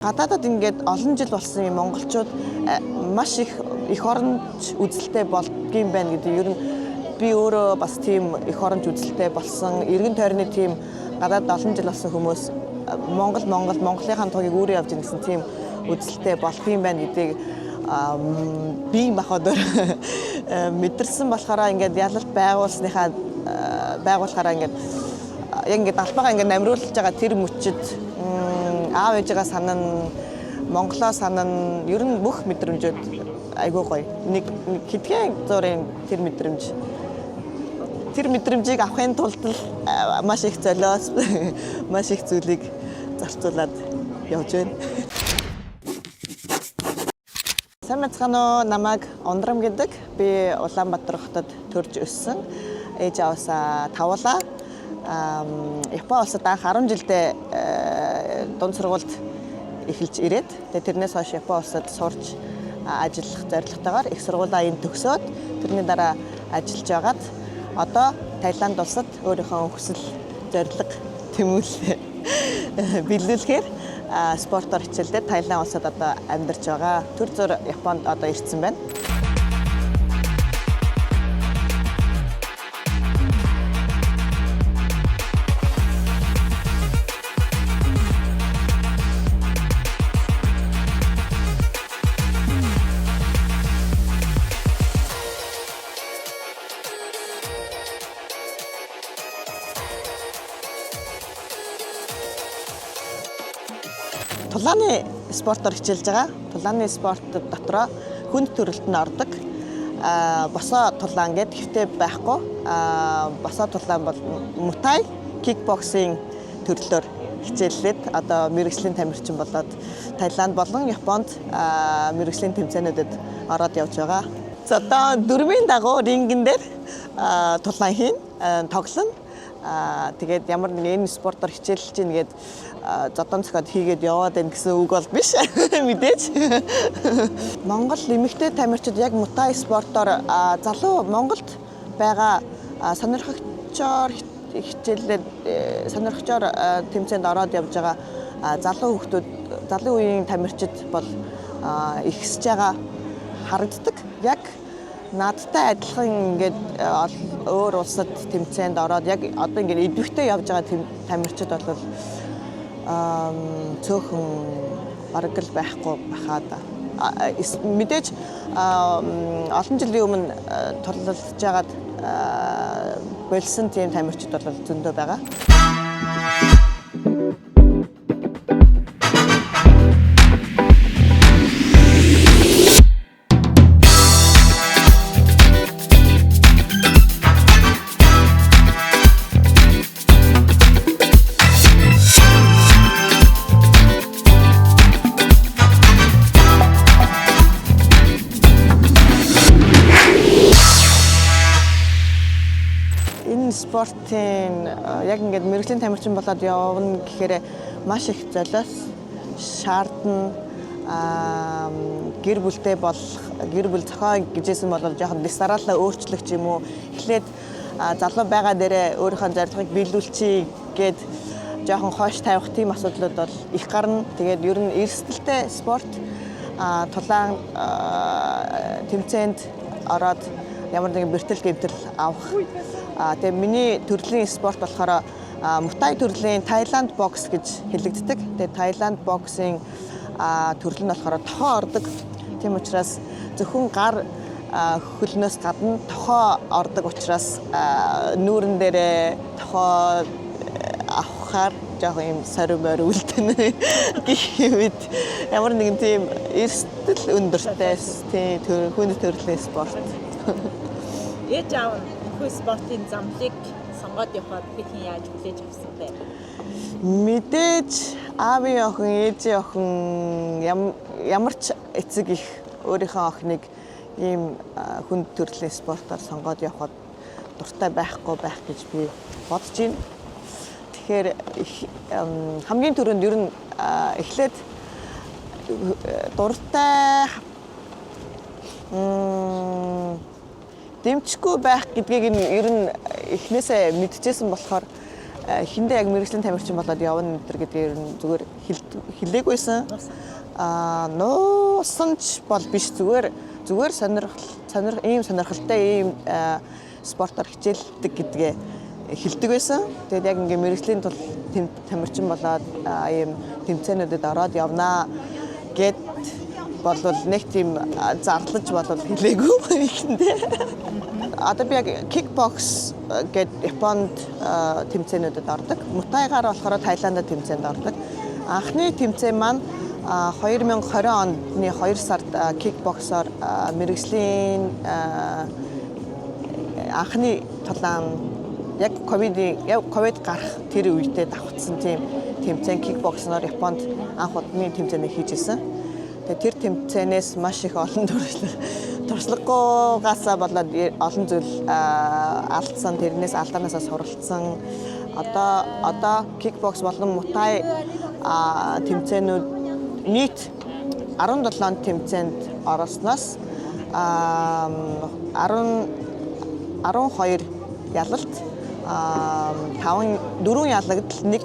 Гадаадад ингээд олон жил болсон юм монголчууд маш их оронч үзэлтэй болдгийм байна гэдэг. Ер нь би өөрөө бас тийм их оронч үзэлтэй болсон. Эргэн тойрны тийм гадаад олон жил болсон хүмүүс Монголынхаа тугийг өөрөө явж ийн гэсэн тийм үзэлтэй болдгийм байна гэдгийг би махад мэдэрсэн болохоор ингээд ялалт байгуулахаараа ингээд яг ингээд албагаа ингээд намруулж байгаа тэр мөчид аав ээжигээ санана, Монголоо санана, ер нь бүх мэдрэмжүүд айгүй гоё. Нэг хэдхэн зургийн тэр мэдрэмжийг авахын тулд маш их золиос, маш их зүйлийг зарцуулаад явж байна. Сайн мэцгаано, намайг Ондрам гэдэг. Би Улаанбаатар хотод төрж өссөн. Ээж аваасаа тавуулаа. Япон улсад анх 10 жилдээ дунд сургуульд эхэлж ирээд тэрнээс хойш Япон улсад сурч ажиллах зорилготойгоор их сургуулаа энд төгсөөд тэрний дараа ажиллаж байгаад одоо Таиланд улсад өөрийнхөө хүсэл зорилго тэмүүлээ биелүүлэхээр спортоор хичээлдээ Таиланд улсад одоо амьдарч байгаа. Төр зур Японд одоо ирсэн байна. Тулааны спортоор хичээлж байгаа. Тулааны спорт дотроо хүнд төрөлтөнд ордог. Босоо тулаан гэдэг хэвтэй байхгүй. Босоо тулаан бол мутай, кикбоксинг төрлөөр хичээллээд одоо мэргэжлийн тамирчин болоод Таиланд болон Японд мэргэжлийн тэмцээнүүдэд ороод явж байгаа. За одоо дөрвийн дагуу рингэн дээр тулаан хийн, тоглоно. Тэгээд ямар нэг энэ спортоор хичээлж чинь гээд зодон цохоод хийгээд яваад байна гэсэн үг бол биш мэдээж. Монгол эмэгтэй тамирчид яг мутай спортоор залуу Монголд байгаа сонирхогчоор хичээлээд сонирхогчоор тэмцээнд ороод явж байгаа залуу үеийн тамирчид бол ихсэж байгаа харагддаг. Яг наадтай адилхан ингээд өөр улсад тэмцээнд ороод яг одоо ингээд идэвхтэй явж байгаа тамирчид бол цөөхөн бараг л байхгүй бахаад мэдээж олон жилийн өмнө тулалдж байгаад болсон тийм тамирчид бол зөндөө байгаа. Спортын яг ингээд мэргэжлийн тамирчин болоод явна гэхээр маш их золиос шаардна. Гэр бүл зохио гэжсэн бол жоохон дистаралаа өөрчлөх юм уу. Эхлээд залуу байгаа дээрээ өөрийнхөө зорилгыг биелүүлчихье гэд жоохон хойш тавих тийм асуудлууд бол их гарна. Тэгээд ер нь эрсдэлтэй спорт тулаан тэмцээнд ороод ямар нэгэн бэртэл гэмтэл авах. Тэгээ миний төрлийн спорт болохоор мутай төрлийн Таиланд бокс гэж хэлэгддэг. Тэгээ Таиланд боксing төрөл нь болохоор тохоо ордог. Тийм учраас зөвхөн гар хөлнөөс гадна тохоо ордог учраас нүүрэн дээрээ тохоо авахаар жоохон юм сорим үлдэнэ гэх мэт ямар нэгэн тийм эрсдэл өндөртэй тийм хүнд төрлийн спорт. Ээж аав спортын замлыг сонгоод явахад хэн яаж хүлээж авсан бэ? Мэдээж аавын охин, ээжийн охин ямар ч эцэг их өөрийнхөө охиныг ийм хүнд төрлийн спортоор сонгоод явахад дуртай байхгүй байх гэж би бодож байна. Тэгэхээр хамгийн түрүүнд ер нь эхлээд дуртай дэмжихгүй байх гэдгийг ер нь эхнээсээ мэдчихсэн болохоор хиндэ яг мэрэгжлийн тамирчин болоод явна гэдэг гэдгээр нь зүгээр хэлээгүйсэн. Нуусан ч бол биш зүгээр ийм сонирхолтой ийм спортоор хичээлдэг гэдгээ хэлдэг байсан. Тэгээд яг ингээ мэрэгжлийн тул тамирчин болоод ийм тэмцээнүүдэд ороод явнаа гэд болвол нэг тийм зарлаж болвол хэлээгүй ихэндээ. Одоо би яг кикбокс гэдэг Японд тэмцээнүүдэд ордог. Мутайгаар болохоор Таиландд тэмцээнд ордог. Анхны тэмцээн маань 2020 оны 2 сард кикбоксоор мэрэгжлийн анхны тулаан яг ковид гарах тэр үедээ давхцсан тийм тэмцээн кикбоксноор Японд анх удаа тэмцээнийг хийж исэн. Тэгээ тэр тэмцээнээс маш их олон туршлагагүйгаасаа болоод олон зүйл алдсан, тэрнээс алдаанаасаа суралцсан. Одоо кикбокс болон мутай тэмцээнүүд нийт 17 тэмцээнд орсноос 12 ялалт 4 ялагдал 1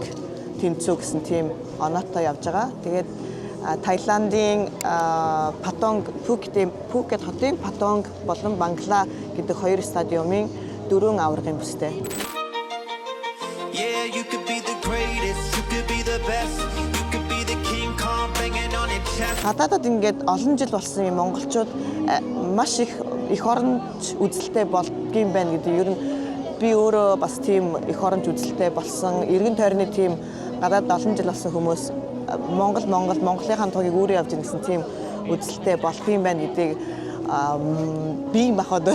тэмцүү гэсэн тийм оноотой явж байгаа. Тэгээд Таиландын Пхукет хотын Патонг болон Бангла гэдэг 2 стадиумын 4 аваргын бүстэй. Yeah, you could be the greatest, you could be the best, you could be the King Kong banging on your chest. Гадаадад ингээд олон жил болсон юм монголчууд маш их оронч үзэлтэй болдгийм байна гэдэг. Ер нь би өөрөө бас тийм их оронч үзэлтэй болсон. Эргэн тойрны тийм гадаад олон жил болсон хүмүүс Монголынхаа тугийг өөрөө явж ирсэн тийм үзэлтэй болдгийм байна гэдгийг би махад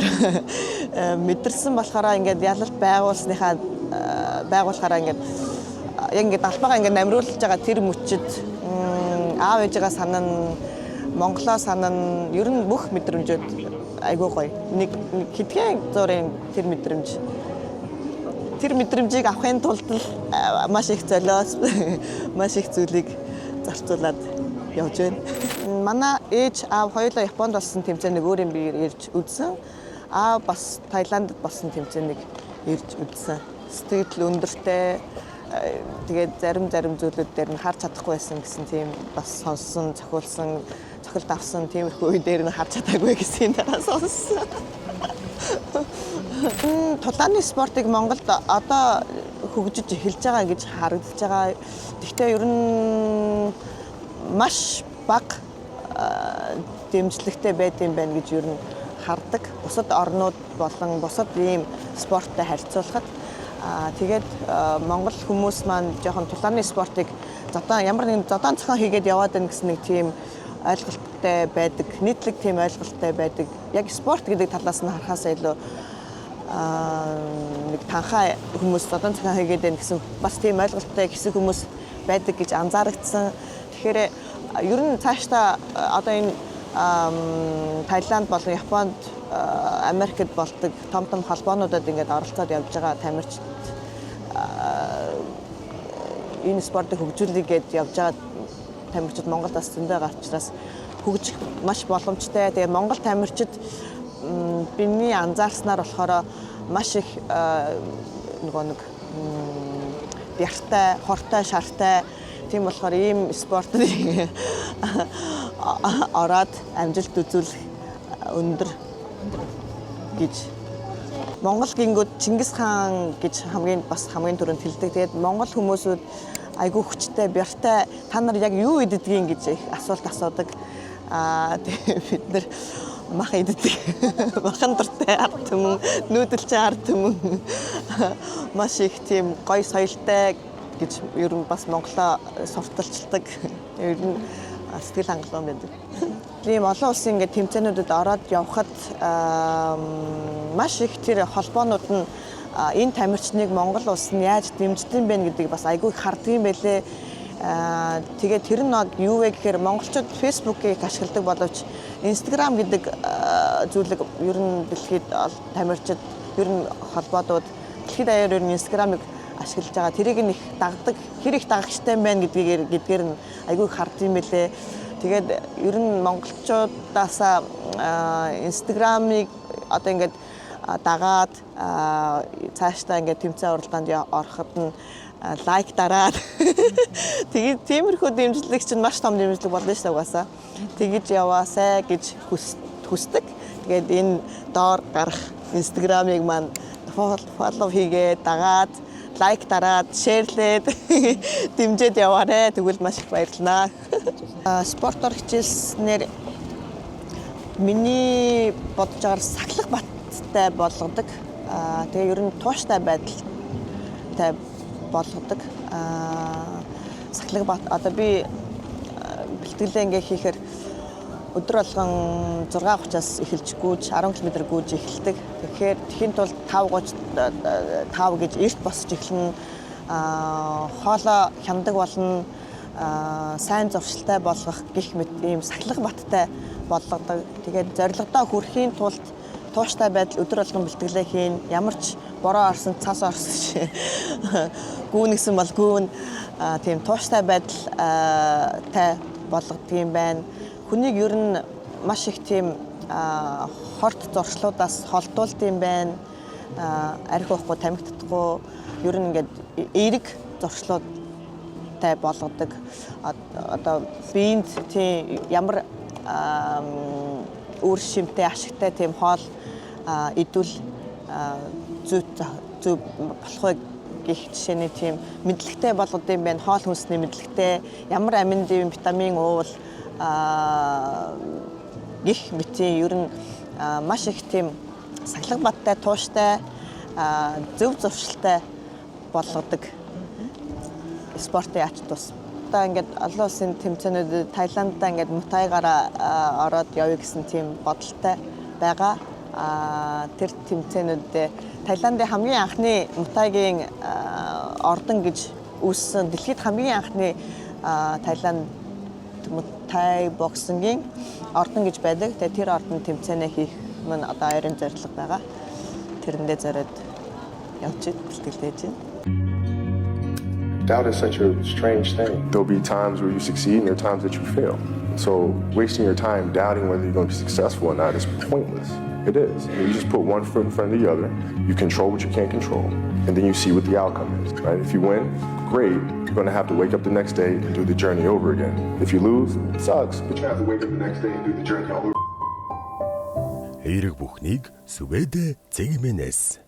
мэдэрсэн болохоор ингээд ялалт байгуулахаараа ингээд яг ингээд албагаа ингээд намруулж байгаа тэр мөчид аав ээжигээ санана, Монголоо санана, ер нь бүх мэдрэмжүүд айгүй гоё. Нэг хэдхэн зургийн тэр мэдрэмжийг авахын тулд маш их золиос маш их зүйлийг зарцуулаад явж байна. Манай ээж аав хоёулаа Японд болсон тэмцээнийг өөр юм би ирж үзсэн. Аав бас Таиландд болсон тэмцээнийг ирж үзсэн. Сэтгэл өндөртэй тэгээд зарим зүйлүүд дээр нь харж чадахгүй байсан гэсэн тийм бас сонссон, цохиулсан, цохилт авсан тиймэрхүү үе дээр нь харж чадаагүй гэсэн дараа сонссон. Тулааны спортыг Монголд одоо хөгжиж эхэлж байгаа гэж харагдаж байгаа. Гэхдээ ер нь маш бага дэмжлэгтэй байдсан байна гэж ер нь хардаг. Бусад орнууд болон бусад ийм спорттой харьцуулахад тэгээд Монгол хүмүүс маань жоохон тулааны спортыг ямар нэгэн зодон цохон хийгээд яваад байна гэсэн нэг тийм ойлголттой байдаг. Нийтлэг тийм ойлголттой байдаг. Яг спорт гэдэг талаас нь харахаасаа илүү нэг танхаа хүмүүс зодон цохон хийгээд байна гэсэн бас тийм ойлголттой хэсэг хүмүүс байдаг гэж анзаарэгдсэн. Тэгэхээр ер нь цаашдаа одоо энэ Таиланд болон Японд, Америкт болдог том холбоонуудад ингээд оролцоод явж байгаа тамирчид энэ спортыг хөгжүүлэх гээд явж байгаа тамирчид Монголд бас зөндөө байгаа учраас хөгжих маш боломжтой. Тэгээ Монгол тамирчид биний анзаарснаар болохоор маш их нэг бяртай, хортой, шартай. Тийм болохоор ийм спортыг ороод амжилт үзүүлэх өндөр гэж. Монгол гингүүд Чингис хаан гэж хамгийн түрүүнд хэлдэг. Тэгээд монгол хүмүүсүүд айгүй хүчтэй, бяртай та нар яг юу иддгийг гэж их асуулт асуудаг. Тэгээд бид нар мах иддэг. Махан дуртай ард түмэн, нүүдэлчин ард түмэн маш их тийм гоё соёлтой гэж ер нь бас Монголоо сурталчилдаг. Ер нь сэтгэл хангалуун байдаг. Тийм олон улсын ингээд тэмцээнүүдэд ороод явхад маш их тэр холбоонууд нь энэ тамирчныг Монгол улс нь яаж дэмждэг бэ гэдгийг бас айгүй харддаг юм байлээ. Тэгээд тэр нь юу вэ гэхээр монголчууд фэйсбүүкийг ашигладаг боловч Instagram гэдэг зүйлийг ер нь дэлхийд тамирчид ер нь холбоодууд дэлхийд даяар ер нь Instagram-ыг ашиглаж байгаа. Тэрийг нь их дагдаг, хэр их дагагчтай юм байна гэдгээр нь айгүй харддаг юм байлээ. Тэгээд ер нь монголчуудаасаа Instagram-ыг одоо ингээд дагаад цаашдаа ингээд тэмцээн уралдаанд ороход нь лайк дараад тэгээд тиймэрхүү дэмжлэг чинь маш том дэмжлэг болно шүү дээ угаасаа. Тэгэж яваасай гэж хүсдэг. Тэгээд энэ доор гарах Instagram-ыг маань follow хийгээд дагаад лайк дараад шеэрлээд дэмжиж яваарэ. Тэгвэл маш их баярлалаа. Спортоор хичээлснээр миний бодож байгаа сахлах баттай болгодог. Тэгээ ер нь тууштай байдалтай болгодог. Сахлах бат одоо би бэлтгэлээ ингээ хийхээр өдөр болгон 6:30-аас эхэлж гүйж 10 км гүйж эхэлдэг. Тэгэхээр тэхийн тулд 5 гэж эрт босч эхэлнэ. Хоолоо хямдаг болно. Сайн зуршилтай болгох гэх мэт ийм сахлах баттай болгодог. Тэгээд зорилгодоо хүрэхийн тулд тууштай байдал өдөр болгон бэлтгэлээ хийн. Ямар ч бороо орсон, цас орсон гүүнгсэн бол гүүн тийм тууштай байдалтай болгодог юм байна. Хүнийг ер нь маш их тийм хорт зуршлуудаас холдуулд юм байна. Арх уухгүй, тамхитдаггүй ер нь ингээд эерэг зуршлуудтай болгодог. Одоо биенд тийм ямар үр шимтэй ашигтай тийм хоол идвэл зөв болох вэ гэх жишээний тийм мэдлэгтэй болгод юм байна. Хоол хүнсний мэдлэгтэй ямар амин, витамин уул гих мэтийн ер нь маш их тийм сахлах баттай, тууштай, зөв зуршилтай болгодог спортын ач тус. Одоо ингээд олон улсын тэмцээнүүдэд Таиландаа ингээд мутайгаараа ороод явъя гэсэн тийм бодолтой байгаа. Тэр тэмцээнүүдэд Таиландын хамгийн анхны мутайгийн ордон гэж үүссэн дэлхийд хамгийн анхны Таиланд мутай боксингийн ордон гэж байдаг. Тэгээ тэр ордонд тэмцээнэ хийх мань одоо ойрын зорилго байгаа. Тэрэндээ зориод явж бэлтгэлдэж байна. Doubt is such a strange thing. There'll be times where you succeed and there are times that you fail. So wasting your time doubting whether you're going to be successful or not is pointless. It is. You just put one foot in front of the other. You control what you can't control. And then you see what the outcome is. Right? If you win, great. You're going to have to wake up the next day and do the journey over again. If you lose, it sucks. But you have to wake up the next day and do the journey all over. Эерэг бүхнийг Сүвэдэ Цэгмэнэс